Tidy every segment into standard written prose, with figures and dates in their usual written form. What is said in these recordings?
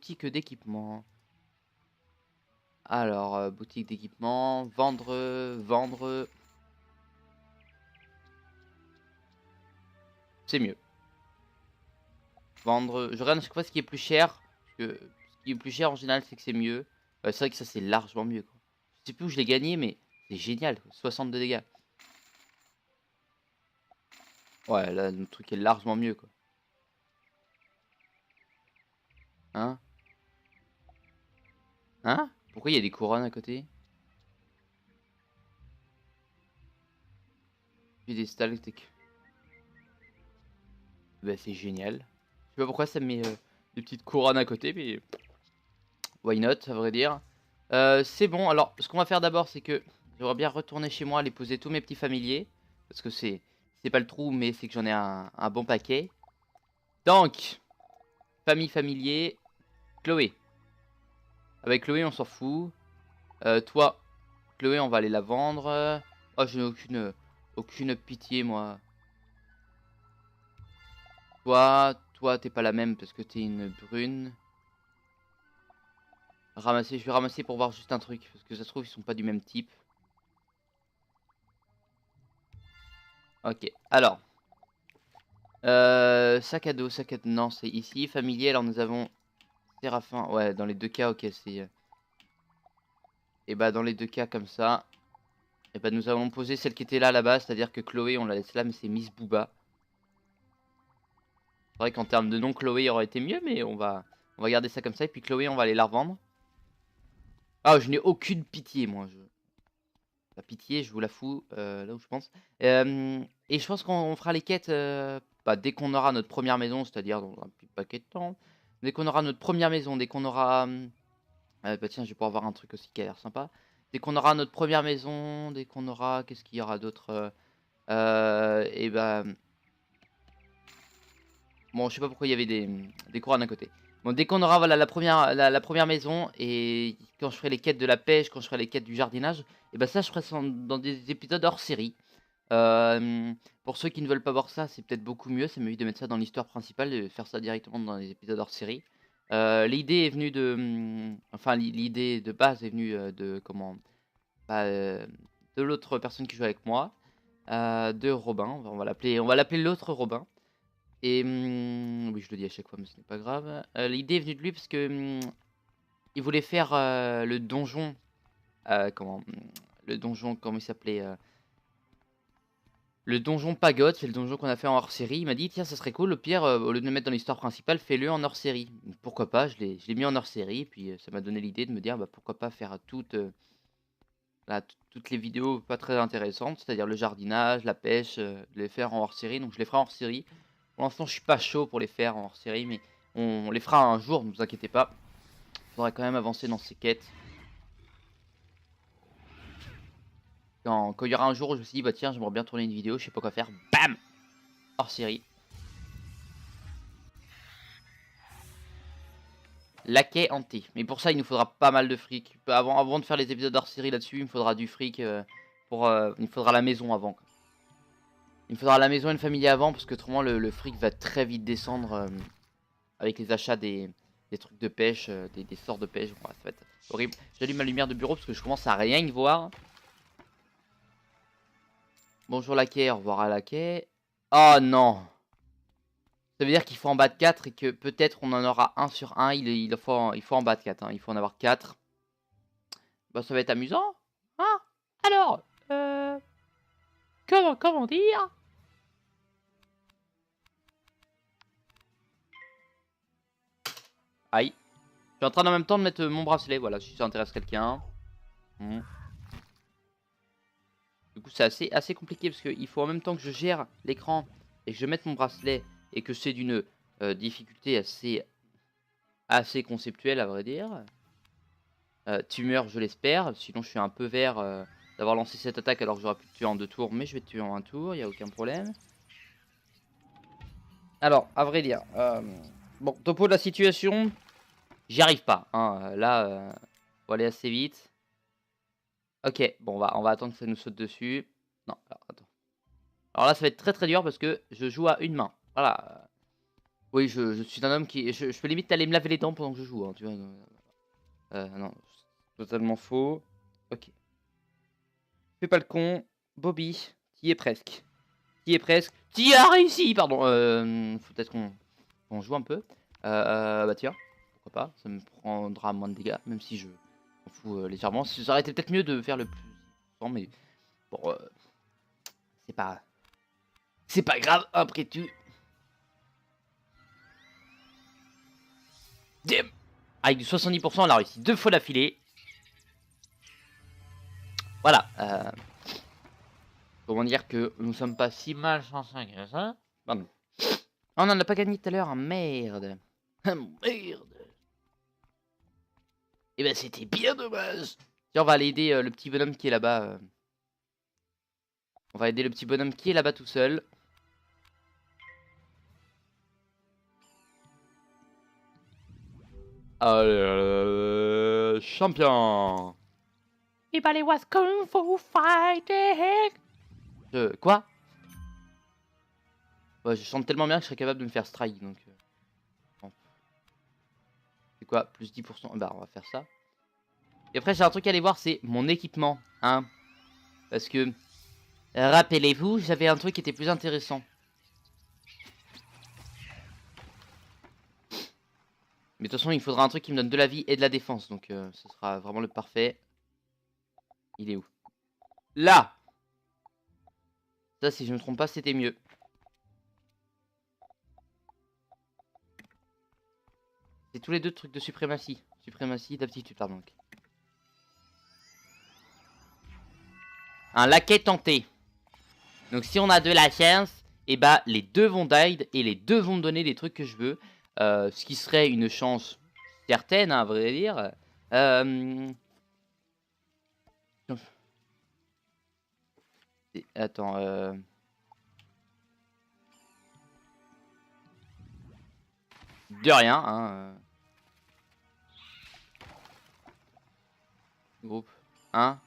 boutique d'équipement. Alors, boutique d'équipement, vendre. C'est mieux. Vendre. Je regarde à chaque fois ce qui est plus cher. Parce que ce qui est plus cher en général, c'est que c'est mieux. C'est vrai que ça, c'est largement mieux, quoi. Je sais plus où je l'ai gagné, mais c'est génial, quoi. 62 dégâts. Ouais, là, notre truc est largement mieux, quoi. Hein? Hein? Pourquoi il y a des couronnes à côté? Puis des stalactites. Bah, c'est génial. Je sais pas pourquoi ça me met des petites couronnes à côté, mais why not, à vrai dire. C'est bon, alors ce qu'on va faire d'abord, c'est que j'aimerais bien retourner chez moi, aller poser tous mes petits familiers. Parce que c'est pas le trou, mais c'est que j'en ai un bon paquet. Donc, familier, Chloé. Avec Chloé, on s'en fout. Toi, Chloé, on va aller la vendre. Oh, je n'ai aucune pitié, moi. Toi, t'es pas la même parce que t'es une brune. Ramasser, je vais ramasser pour voir juste un truc. Parce que ça se trouve, ils sont pas du même type. Ok, alors. Sac à dos, non, c'est ici. Familier, alors nous avons Séraphin. Ouais, dans les deux cas, ok, c'est... Et bah, dans les deux cas, comme ça. Et bah, nous avons posé celle qui était là, là-bas. C'est-à-dire que Chloé, on la laisse là, mais c'est Miss Booba. C'est vrai qu'en termes de nom, Chloé aurait été mieux, mais on va garder ça comme ça. Et puis Chloé, on va aller la revendre. Ah, je n'ai aucune pitié, moi. La pitié, je vous la fous là où je pense. Et je pense qu'on fera les quêtes bah, dès qu'on aura notre première maison, c'est-à-dire dans un petit paquet de temps. Dès qu'on aura notre première maison, dès qu'on aura... bah tiens, je vais pouvoir avoir un truc aussi qui a l'air sympa. Dès qu'on aura notre première maison, dès qu'on aura... Qu'est-ce qu'il y aura d'autre et bah... Bon, je sais pas pourquoi il y avait des couronnes à côté. Bon, dès qu'on aura voilà, la première maison, et quand je ferai les quêtes de la pêche, quand je ferai les quêtes du jardinage, et bah ça, je ferai ça dans des épisodes hors série. Pour ceux qui ne veulent pas voir ça, c'est peut-être beaucoup mieux. Ça m'évite de mettre ça dans l'histoire principale, de faire ça directement dans les épisodes hors série. L'idée est venue de... enfin, l'idée de base est venue de... Comment bah, de l'autre personne qui joue avec moi. De Robin. On va l'appeler l'autre Robin. Et oui, je le dis à chaque fois, mais ce n'est pas grave. L'idée est venue de lui parce que il voulait faire le donjon. Comment le donjon, comment il s'appelait le donjon pagode, c'est le donjon qu'on a fait en hors-série. Il m'a dit, tiens, ça serait cool, au pire, au lieu de le mettre dans l'histoire principale, fais-le en hors-série. Pourquoi pas, je l'ai mis en hors-série, puis ça m'a donné l'idée de me dire, bah, pourquoi pas faire toutes les vidéos pas très intéressantes, c'est-à-dire le jardinage, la pêche, les faire en hors-série. Donc je les ferai en hors-série. Pour l'instant, je suis pas chaud pour les faire en hors-série, mais on les fera un jour, ne vous inquiétez pas. Il faudrait quand même avancer dans ces quêtes. Quand il y aura un jour où je me suis dit, bah tiens, j'aimerais bien tourner une vidéo, je sais pas quoi faire, bam, hors-série. Laquais hanté. Mais pour ça, il nous faudra pas mal de fric. Avant de faire les épisodes hors série là-dessus, il me faudra du fric. Il me faudra la maison avant, quoi. Il me faudra la maison et une famille avant, parce que autrement, le fric va très vite descendre avec les achats des trucs de pêche, des sorts de pêche. Bon, ça va être horrible. J'allume ma lumière de bureau parce que je commence à rien y voir. Bonjour Laquais, au revoir à Laquais. Oh non! Ça veut dire qu'il faut en battre 4 et que peut-être on en aura un sur un. Il faut en battre 4. Hein. Il faut en avoir 4. Bah, ça va être amusant. Hein? Alors, comment dire? Aïe. Je suis en train en même temps de mettre mon bracelet. Voilà, si ça intéresse quelqu'un. Du coup, c'est assez compliqué parce qu'il faut en même temps que je gère l'écran et que je mette mon bracelet et que c'est d'une difficulté assez conceptuelle, à vrai dire. Tu meurs, je l'espère. Sinon, je suis un peu vert d'avoir lancé cette attaque alors que j'aurais pu te tuer en 2 tours. Mais je vais te tuer en 1 tour, il n'y a aucun problème. Alors, à vrai dire, bon, topo de la situation, j'y arrive pas. Hein. Là, faut aller assez vite. Ok, bon, on va attendre que ça nous saute dessus. Non, alors, attends. Alors là, ça va être très dur parce que je joue à une main. Voilà. Oui, je suis un homme qui... Je peux limite aller me laver les dents pendant que je joue, hein, tu vois. Non, c'est totalement faux. Ok. Fais pas le con. Bobby, t'y es presque. T'y es presque. T'y as réussi, pardon. Faut peut-être qu'on joue un peu. Bah tiens, pourquoi pas. Ça me prendra moins de dégâts, même si je m'en fous légèrement. Ça aurait été peut-être mieux de faire le plus important, mais bon, c'est pas... C'est pas grave, après tu... Damn. Avec du 70%, on a réussi 2 fois d'affilée. Voilà. Comment dire que nous sommes pas si mal chanceux que ça. Pardon. Oh, on en a pas gagné tout à l'heure, hein, merde. Merde. Et ben c'était bien dommage. Tiens, on va aller aider le petit bonhomme qui est là-bas. On va aider le petit bonhomme qui est là-bas tout seul. Champion. Everybody was kung fu fighting. Quoi? Ouais, je chante tellement bien que je serais capable de me faire strike, donc... Bon. C'est quoi? Plus 10%. Bah, on va faire ça. Et après, j'ai un truc à aller voir, c'est mon équipement, hein. Parce que, rappelez-vous, j'avais un truc qui était plus intéressant. Mais de toute façon, il faudra un truc qui me donne de la vie et de la défense. Donc, ce sera vraiment le parfait. Il est où? Là! Ça, si je ne me trompe pas, c'était mieux. C'est tous les deux trucs de suprématie. Suprématie d'aptitude, pardon. Un laquais tenté. Donc, si on a de la chance, et bah, les deux vont die et les deux vont me donner les trucs que je veux. Ce qui serait une chance certaine, hein, à vrai dire. Attends, de rien, hein. Groupe 1.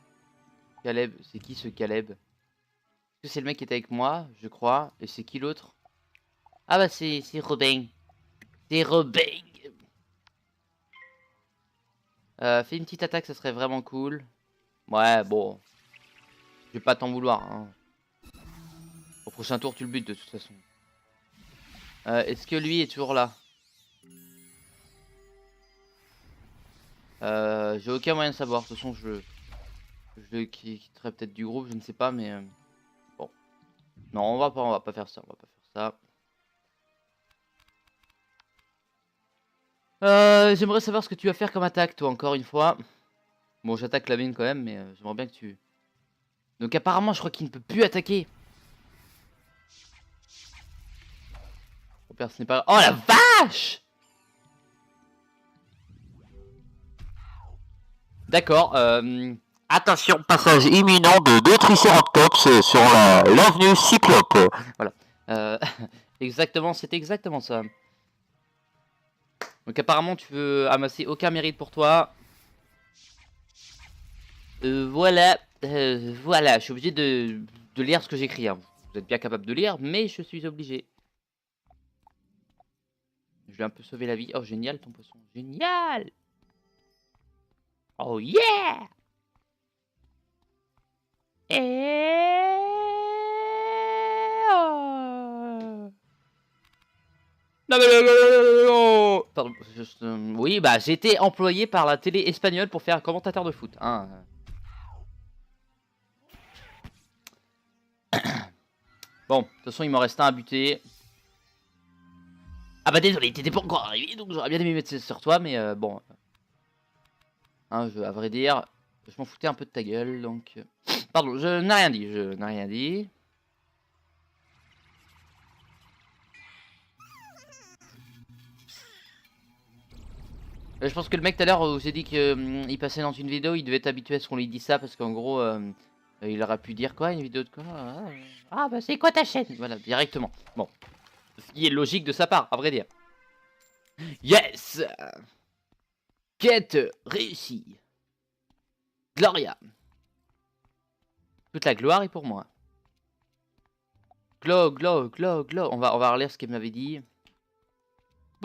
Caleb, c'est qui ce Caleb? Est-ce que c'est le mec qui était avec moi, je crois? Et c'est qui l'autre? Ah bah c'est Robin. C'est Robin. Fais une petite attaque, ça serait vraiment cool. Ouais, bon. Je vais pas t'en vouloir, hein. Au prochain tour, tu le butes de toute façon. Est-ce que lui est toujours là? J'ai aucun moyen de savoir. De toute façon, je le quitterai peut-être du groupe, je ne sais pas, mais bon. Non, on va pas faire ça. On va pas faire ça. J'aimerais savoir ce que tu vas faire comme attaque, toi, encore une fois. Bon, j'attaque la mine quand même, mais j'aimerais bien que tu... Donc apparemment, je crois qu'il ne peut plus attaquer. Ce n'est pas... Oh la vache! D'accord, attention, passage imminent de deux Triceratops sur l'avenue Cyclope. Voilà. Exactement, c'est exactement ça. Donc apparemment, tu veux amasser aucun mérite pour toi. Voilà, voilà, je suis obligé de lire ce que j'écris. Hein. Vous êtes bien capable de lire, mais je suis obligé. Je vais un peu sauver la vie. Oh, génial ton poisson. Génial! Oh yeah! Et... Oh. Non, mais non. Pardon, oui, bah j'ai été employé par la télé espagnole pour faire un commentateur de foot. Hein. Bon, de toute façon, il m'en reste un à buter. Ah bah désolé, t'étais pas encore arrivé, donc j'aurais bien aimé mettre ça sur toi, mais bon. Hein, à vrai dire, je m'en foutais un peu de ta gueule, donc... Pardon, je n'ai rien dit, je n'ai rien dit. Je pense que le mec tout à l'heure où j'ai dit qu'il passait dans une vidéo, il devait être habitué à ce qu'on lui dise ça, parce qu'en gros, il aurait pu dire quoi, une vidéo de quoi? Ah bah c'est quoi ta chaîne? Voilà, directement. Bon, ce qui est logique de sa part, à vrai dire. Yes! Quête réussie. Gloria. Toute la gloire est pour moi. Glo. On va relire ce qu'elle m'avait dit.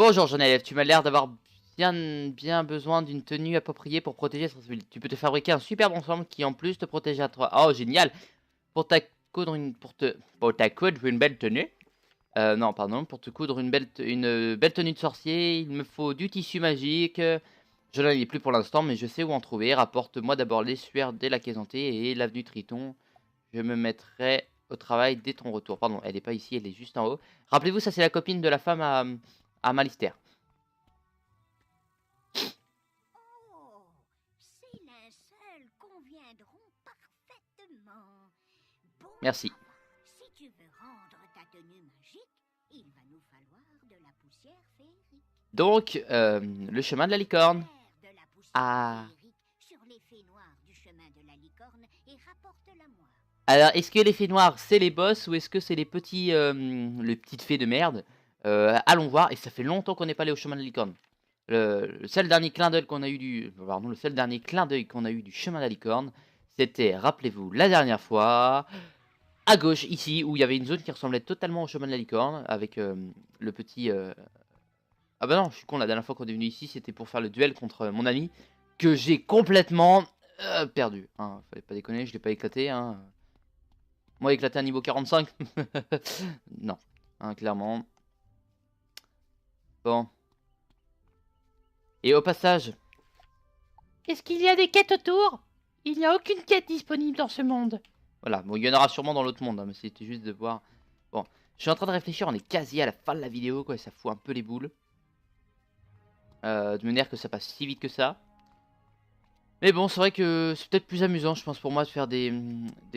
Bonjour, jeune élève, tu m'as l'air d'avoir bien besoin d'une tenue appropriée pour protéger ton civil. Tu peux te fabriquer un superbe ensemble qui en plus te protège à toi. Oh, génial! Pour ta coudre une belle tenue. Non, pardon, pour te coudre une belle tenue de sorcier, il me faut du tissu magique. Je n'en ai plus pour l'instant, mais je sais où en trouver. Rapporte-moi d'abord les sueurs dès la Quaisanté et l'avenue Triton. Je me mettrai au travail dès ton retour. Pardon, elle n'est pas ici, elle est juste en haut. Rappelez-vous, ça c'est la copine de la femme à Malister. Oh, ces linceuls conviendront parfaitement. Bon, Merci. si tu veux rendre ta tenue magique, il va nous falloir de la poussière féerique. Donc, le chemin de la licorne. De la poussière Ah. féerique sur l'effet noir du chemin de la licorne et rapporte-la-moi. Alors, est-ce que l'effet noir, c'est les boss ou est-ce que c'est les petites fées de merde? Allons voir, et ça fait longtemps qu'on n'est pas allé au chemin de la licorne. Le seul dernier clin d'œil qu'on a eu du... Pardon, le seul dernier clin d'œil qu'on a eu du chemin de la licorne, c'était, rappelez-vous, la dernière fois, à gauche, ici, où il y avait une zone qui ressemblait totalement au chemin de la licorne, avec le petit... Ah bah non, je suis con, la dernière fois qu'on est venu ici, c'était pour faire le duel contre mon ami, que j'ai complètement perdu. Hein. Fallait pas déconner, je l'ai pas éclaté. Hein. Moi, éclaté à niveau 45 non, hein, clairement. Bon. Et au passage, Est-ce qu'il y a des quêtes autour? Il n'y a aucune quête disponible dans ce monde. voilà, bon, il y en aura sûrement dans l'autre monde, hein, mais c'était juste de voir. Bon, je suis en train de réfléchir, on est quasi à la fin de la vidéo, quoi, et ça fout un peu les boules. De manière que ça passe si vite que ça. Mais bon, c'est vrai que c'est peut-être plus amusant, je pense, pour moi de faire des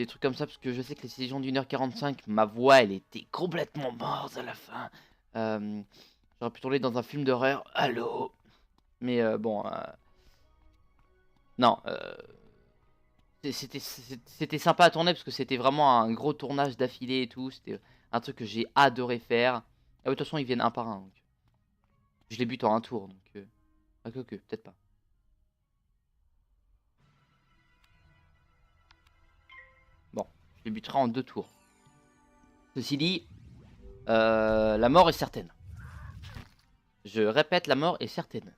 trucs comme ça, parce que je sais que les saisons d'1h45, ma voix, elle était complètement morte à la fin. J'aurais pu tourner dans un film d'horreur, allô. Mais bon, non, c'était sympa à tourner, parce que c'était vraiment un gros tournage d'affilée et tout. C'était un truc que j'ai adoré faire. Ah, de toute façon, ils viennent un par un, donc. Je les bute en un tour, donc... Ah, que, peut-être pas. Bon, je les buterai en 2 tours. Ceci dit, la mort est certaine. Je répète, la mort est certaine.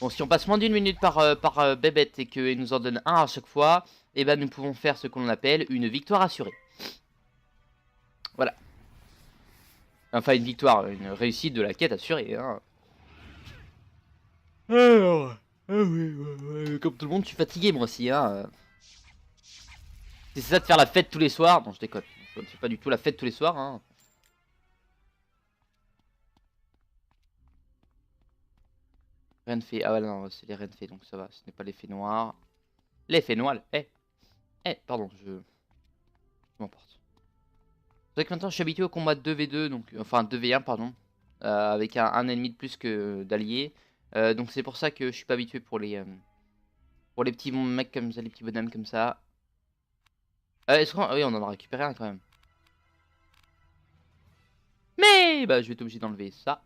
Bon, si on passe moins d'une minute par bébête et qu'il nous en donne un à chaque fois, eh ben nous pouvons faire ce qu'on appelle une victoire assurée. Voilà. Enfin, une victoire, une réussite de la quête assurée. Hein. Alors, oui, comme tout le monde, je suis fatigué moi aussi. Hein. C'est ça de faire la fête tous les soirs. Non, je déconne. Je ne fais pas du tout la fête tous les soirs. Hein. Reine fée. Ah ouais, non, c'est les reines fées, donc ça va. Ce n'est pas l'effet noir. L'effet noir. Pardon, je m'emporte. C'est vrai que maintenant je suis habitué au combat 2v2, donc enfin 2v1 pardon, avec un ennemi de plus que d'alliés. Donc c'est pour ça que je suis pas habitué pour les petits mecs comme ça, les petits bonhommes comme ça. Est-ce qu'on... oui, on en a récupéré un quand même. Mais bah je vais être obligé d'enlever ça,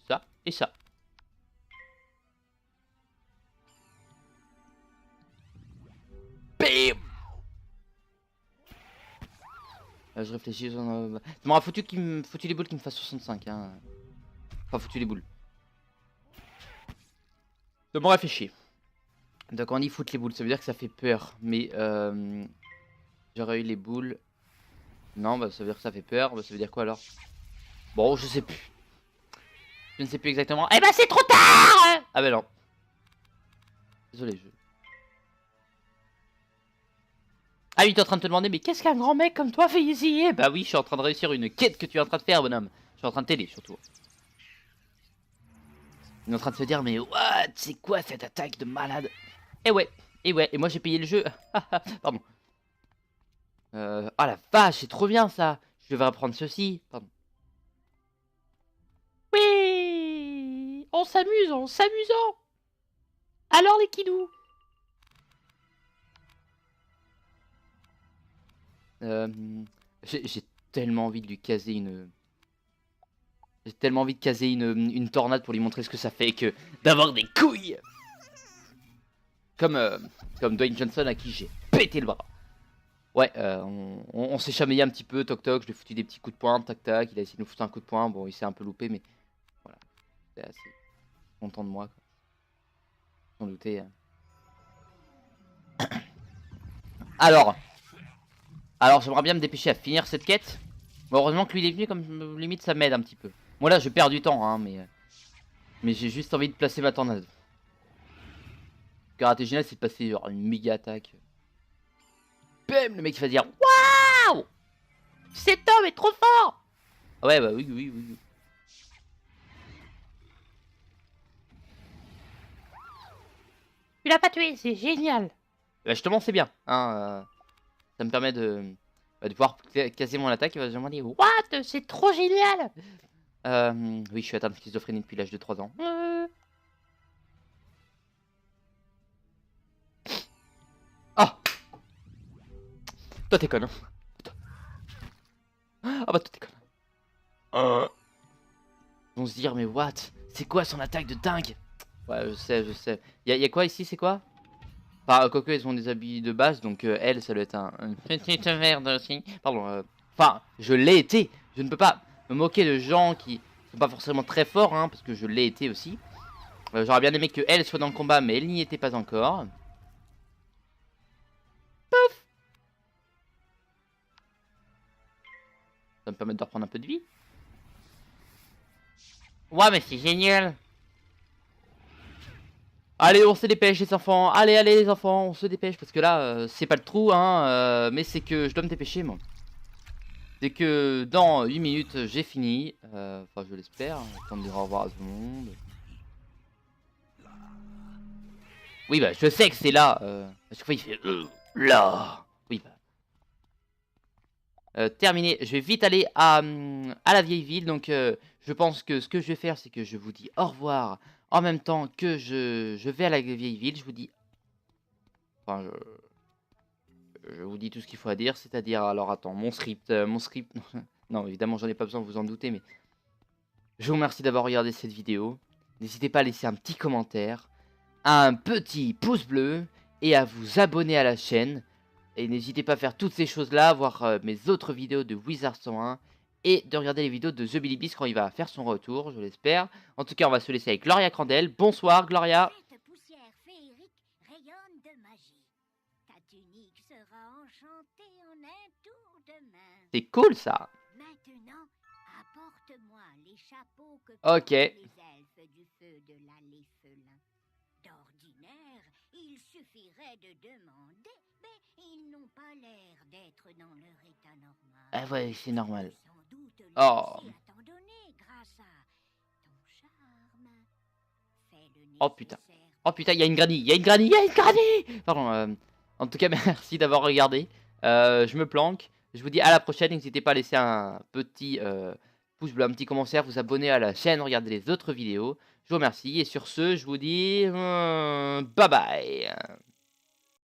ça et ça. Bim. Je réfléchis. Ça m'aura foutu les boules qui me fassent 65. Hein. Enfin, foutu les boules. Ça m'aurait fait chier. Donc on dit foutre les boules, ça veut dire que ça fait peur. Mais j'aurais eu les boules. Non, bah ça veut dire que ça fait peur. Bah ça veut dire quoi alors? Bon, je sais plus. Je ne sais plus exactement. Eh ben c'est trop tard. Ah bah non. Désolé, je... Ah oui, t'es en train de te demander, mais qu'est-ce qu'un grand mec comme toi fait ici? Bah oui, je suis en train de réussir une quête que tu es en train de faire, bonhomme. Je suis en train de t'aider, surtout. Il est en train de se dire, mais what? C'est quoi cette attaque de malade? Eh ouais, et moi j'ai payé le jeu. Pardon. Ah la vache, c'est trop bien ça. Je devrais apprendre ceci. Pardon. Oui, on s'amuse en s'amusant. Alors les kidous? J'ai tellement envie de lui caser une... J'ai tellement envie de caser une tornade pour lui montrer ce que ça fait que d'avoir des couilles. Comme Dwayne Johnson à qui j'ai pété le bras. Ouais, on s'est chamaillé un petit peu, toc toc, je lui ai foutu des petits coups de poing, tac tac, il a essayé de nous foutre un coup de poing, bon il s'est un peu loupé mais voilà, j'étais assez content de moi quoi. Sans douter. Alors, j'aimerais bien me dépêcher à finir cette quête. Bon, heureusement que lui il est venu comme limite ça m'aide un petit peu. Moi là je perds du temps hein mais j'ai juste envie de placer ma tornade. Le karaté génial c'est de passer genre une méga attaque. Bam, le mec il va dire waouh, Cet homme est trop fort. ouais bah oui. Tu l'as pas tué, c'est génial. Bah justement c'est bien hein, ça me permet de pouvoir casser mon attaque et va vraiment dire What? C'est trop génial. oui je suis atteint de schizophrénie depuis l'âge de 3 ans. Ah, toi t'es conne hein. Ah bah toi t'es conne. Ils vont se dire mais what, c'est quoi son attaque de dingue. Ouais je sais. Y'a quoi ici, c'est quoi? Enfin quoique elles ont des habits de base donc elle ça doit être une petite merde aussi. Pardon, enfin je l'ai été. Je ne peux pas me moquer de gens qui sont pas forcément très forts hein, parce que je l'ai été aussi. J'aurais bien aimé que elle soit dans le combat mais elle n'y était pas encore. Pouf. Ça me permet de reprendre un peu de vie. Ouais mais c'est génial. Allez, on se dépêche les enfants. Allez les enfants, on se dépêche parce que là, c'est pas le trou, hein, mais c'est que je dois me dépêcher moi. C'est que dans 8 minutes, j'ai fini. Enfin, je l'espère. Temps de dire au revoir à tout le monde. Oui, bah, je sais que c'est là. À chaque fois, il fait là. Oui, bah. Terminé. Je vais vite aller à la vieille ville. Donc, je pense que ce que je vais faire, c'est que je vous dis au revoir. En même temps que je vais à la vieille ville, je vous dis... Enfin, je vous dis tout ce qu'il faut à dire, c'est-à-dire... Alors, attends, mon script... non, évidemment, j'en ai pas besoin, vous en doutez, mais... Je vous remercie d'avoir regardé cette vidéo. N'hésitez pas à laisser un petit commentaire, un petit pouce bleu, et à vous abonner à la chaîne. Et n'hésitez pas à faire toutes ces choses-là, voir mes autres vidéos de Wizard 101, et de regarder les vidéos de The Billy Beast quand il va faire son retour, je l'espère. En tout cas, on va se laisser avec Gloria Crandell. Bonsoir, Gloria. Cette poussière féerique rayonne de magie. Ta tunique sera enchantée en un tour de main. C'est cool, ça. Maintenant, apporte-moi les chapeaux que Ok. portent les elfes du feu de l'allée Felin. D'ordinaire, il suffirait de demander, mais ils n'ont pas l'air d'être dans leur état normal. Ah ouais, c'est normal. Sans doute Oh. à t'en donner grâce à ton charme. Fais le Oh putain. nécessaire. Oh putain, il y a une granny. Pardon. En tout cas, merci d'avoir regardé. Je me planque. Je vous dis à la prochaine. N'hésitez pas à laisser un petit pouce bleu, un petit commentaire, vous abonner à la chaîne, regarder les autres vidéos. Je vous remercie. Et sur ce, je vous dis bye bye.